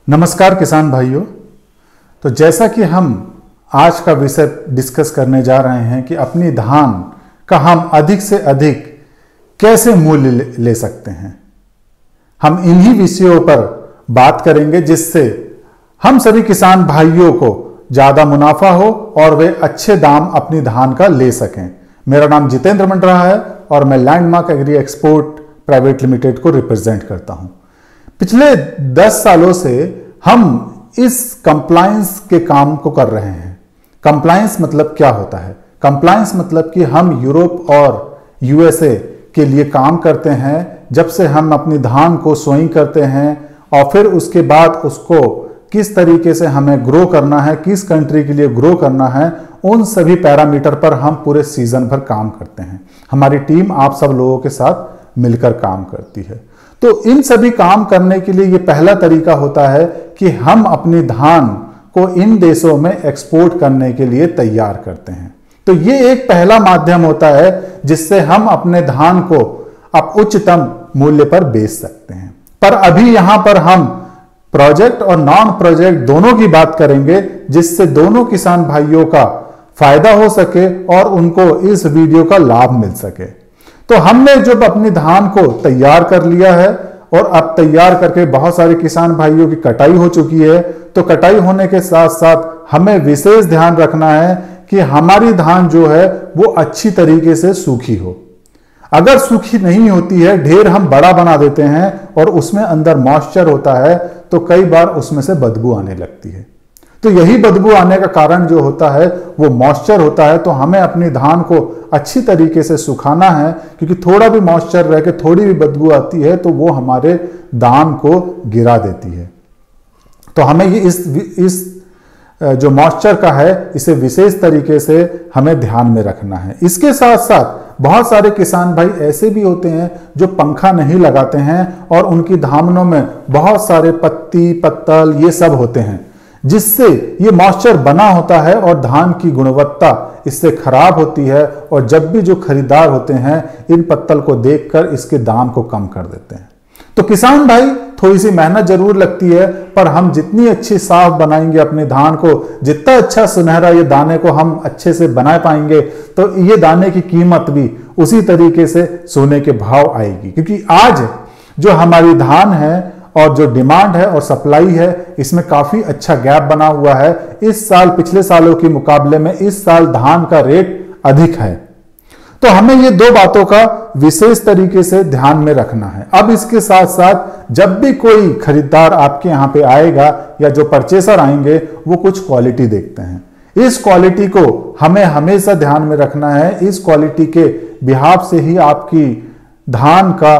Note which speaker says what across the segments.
Speaker 1: नमस्कार किसान भाइयों। तो जैसा कि हम आज का विषय डिस्कस करने जा रहे हैं कि अपनी धान का हम अधिक से अधिक कैसे मूल्य ले सकते हैं, हम इन्हीं विषयों पर बात करेंगे जिससे हम सभी किसान भाइयों को ज़्यादा मुनाफा हो और वे अच्छे दाम अपनी धान का ले सकें। मेरा नाम जितेंद्र मंडरा है और मैं landmark agree export private limited को रिप्रेजेंट करता हूं। पिछले 10 सालों से हम इस कंप्लायंस के काम को कर रहे हैं। कंप्लायंस मतलब क्या होता है? कंप्लायंस मतलब कि हम यूरोप और यूएसए के लिए काम करते हैं। जब से हम अपनी धान को सोइंग करते हैं और फिर उसके बाद उसको किस तरीके से हमें ग्रो करना है, किस कंट्री के लिए ग्रो करना है, उन सभी पैरामीटर पर हम पूरे सीजन भर काम करते हैं। हमारी टीम आप सब लोगों के साथ मिलकर काम करती है। तो इन सभी काम करने के लिए ये पहला तरीका होता है कि हम अपनी धान को इन देशों में एक्सपोर्ट करने के लिए तैयार करते हैं। तो ये एक पहला माध्यम होता है जिससे हम अपने धान को अब उच्चतम मूल्य पर बेच सकते हैं। पर अभी यहां पर हम प्रोजेक्ट और नॉन प्रोजेक्ट दोनों की बात करेंगे जिससे दोनों किसान भाइयों का फायदा हो सके और उनको इस वीडियो का लाभ मिल सके। तो हमने जब अपनी धान को तैयार कर लिया है और अब तैयार करके बहुत सारे किसान भाइयों की कटाई हो चुकी है, तो कटाई होने के साथ साथ हमें विशेष ध्यान रखना है कि हमारी धान जो है वो अच्छी तरीके से सूखी हो। अगर सूखी नहीं होती है, ढेर हम बड़ा बना देते हैं और उसमें अंदर मॉइस्चर होता है तो कई बार उसमें से बदबू आने लगती है। तो यही बदबू आने का कारण जो होता है वो मॉइस्चर होता है। तो हमें अपनी धान को अच्छी तरीके से सुखाना है, क्योंकि थोड़ा भी मॉइस्चर रह के थोड़ी भी बदबू आती है तो वो हमारे दाम को गिरा देती है। तो हमें ये इस जो मॉइस्चर का है इसे विशेष तरीके से हमें ध्यान में रखना है। इसके साथ साथ बहुत सारे किसान भाई ऐसे भी होते हैं जो पंखा नहीं लगाते हैं और उनकी धानों में बहुत सारे पत्ती पत्तल ये सब होते हैं, जिससे ये मॉइस्चर बना होता है और धान की गुणवत्ता इससे खराब होती है। और जब भी जो खरीदार होते हैं इन पत्तल को देखकर इसके दाम को कम कर देते हैं। तो किसान भाई थोड़ी सी मेहनत जरूर लगती है, पर हम जितनी अच्छी साफ बनाएंगे अपनी धान को, जितना अच्छा सुनहरा ये दाने को हम अच्छे से बना पाएंगे, तो ये दाने की कीमत भी उसी तरीके से सोने के भाव आएगी। क्योंकि आज जो हमारी धान है और जो डिमांड है और सप्लाई है, इसमें काफी अच्छा गैप बना हुआ है। इस साल पिछले सालों के मुकाबले में इस साल धान का रेट अधिक है। तो हमें ये दो बातों का विशेष तरीके से ध्यान में रखना है। अब इसके साथ साथ जब भी कोई खरीदार आपके यहाँ पे आएगा या जो परचेसर आएंगे वो कुछ क्वालिटी देखते हैं। इस क्वालिटी को हमें हमेशा ध्यान में रखना है। इस क्वालिटी के बिहाफ से ही आपकी धान का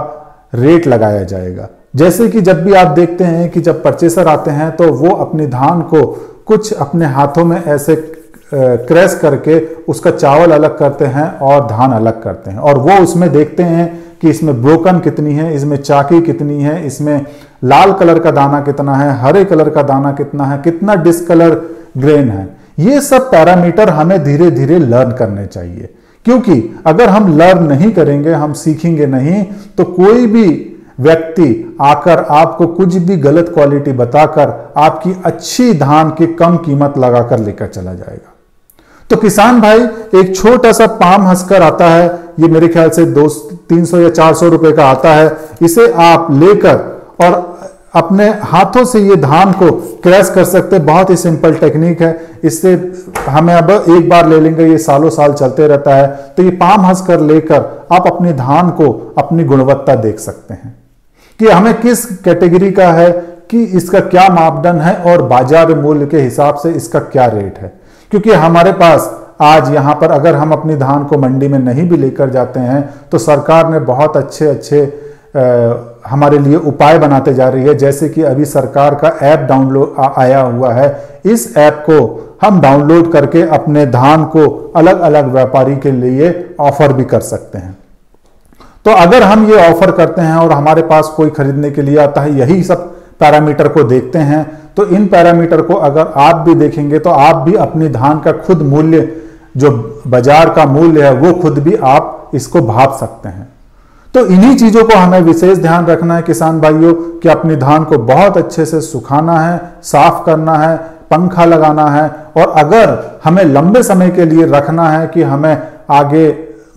Speaker 1: रेट लगाया जाएगा। जैसे कि जब भी आप देखते हैं कि जब परचेसर आते हैं तो वो अपनी धान को कुछ अपने हाथों में ऐसे क्रैश करके उसका चावल अलग करते हैं और धान अलग करते हैं, और वो उसमें देखते हैं कि इसमें ब्रोकन कितनी है, इसमें चाकी कितनी है, इसमें लाल कलर का दाना कितना है, हरे कलर का दाना कितना है, कितना डिस्कलर ग्रेन है। ये सब पैरामीटर हमें धीरे धीरे लर्न करने चाहिए, क्योंकि अगर हम लर्न नहीं करेंगे, हम सीखेंगे नहीं, तो कोई भी व्यक्ति आकर आपको कुछ भी गलत क्वालिटी बताकर आपकी अच्छी धान की कम कीमत लगाकर लेकर चला जाएगा। तो किसान भाई एक छोटा सा पाम हस्कर आता है, ये मेरे ख्याल से 300 या 400 रुपए का आता है। इसे आप लेकर और अपने हाथों से ये धान को क्रैश कर सकते हैं। बहुत ही सिंपल टेक्निक है। इससे हमें अब एक बार ले लेंगे, ये सालों साल चलते रहता है। तो ये पाम हस्कर लेकर आप अपनी धान को अपनी गुणवत्ता देख सकते हैं कि हमें किस कैटेगरी का है, कि इसका क्या मापदंड है और बाजार मूल्य के हिसाब से इसका क्या रेट है। क्योंकि हमारे पास आज यहां पर अगर हम अपनी धान को मंडी में नहीं भी लेकर जाते हैं तो सरकार ने बहुत अच्छे हमारे लिए उपाय बनाते जा रही है। जैसे कि अभी सरकार का ऐप डाउनलोड आया हुआ है। इस ऐप को हम डाउनलोड करके अपने धान को अलग अलग व्यापारी के लिए ऑफर भी कर सकते हैं। तो अगर हम ये ऑफर करते हैं और हमारे पास कोई खरीदने के लिए आता है, यही सब पैरामीटर को देखते हैं, तो इन पैरामीटर को अगर आप भी देखेंगे तो आप भी अपनी धान का खुद मूल्य, जो बाजार का मूल्य है, वो खुद भी आप इसको भाप सकते हैं। तो इन्हीं चीजों को हमें विशेष ध्यान रखना है किसान भाइयों, कि अपनी धान को बहुत अच्छे से सुखाना है, साफ करना है, पंखा लगाना है। और अगर हमें लंबे समय के लिए रखना है कि हमें आगे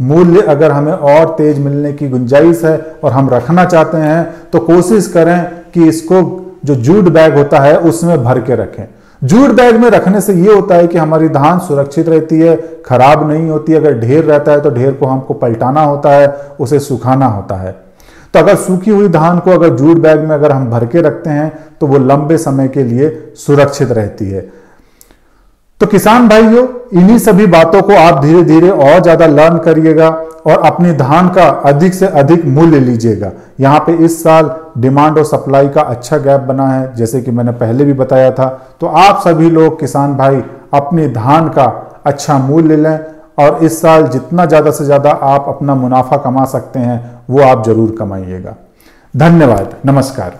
Speaker 1: मूल्य अगर हमें और तेज मिलने की गुंजाइश है और हम रखना चाहते हैं, तो कोशिश करें कि इसको जो जूट बैग होता है उसमें भर के रखें। जूट बैग में रखने से ये होता है कि हमारी धान सुरक्षित रहती है, खराब नहीं होती। अगर ढेर रहता है तो ढेर को हमको पलटाना होता है, उसे सुखाना होता है। तो अगर सूखी हुई धान को अगर जूट बैग में अगर हम भर के रखते हैं तो वो लंबे समय के लिए सुरक्षित रहती है। तो किसान भाइयों, इन्हीं सभी बातों को आप धीरे धीरे और ज्यादा लर्न करिएगा और अपनी धान का अधिक से अधिक मूल्य लीजिएगा। यहाँ पे इस साल डिमांड और सप्लाई का अच्छा गैप बना है, जैसे कि मैंने पहले भी बताया था। तो आप सभी लोग किसान भाई अपनी धान का अच्छा मूल्य लें और इस साल जितना ज्यादा से ज्यादा आप अपना मुनाफा कमा सकते हैं वो आप जरूर कमाइएगा। धन्यवाद, नमस्कार।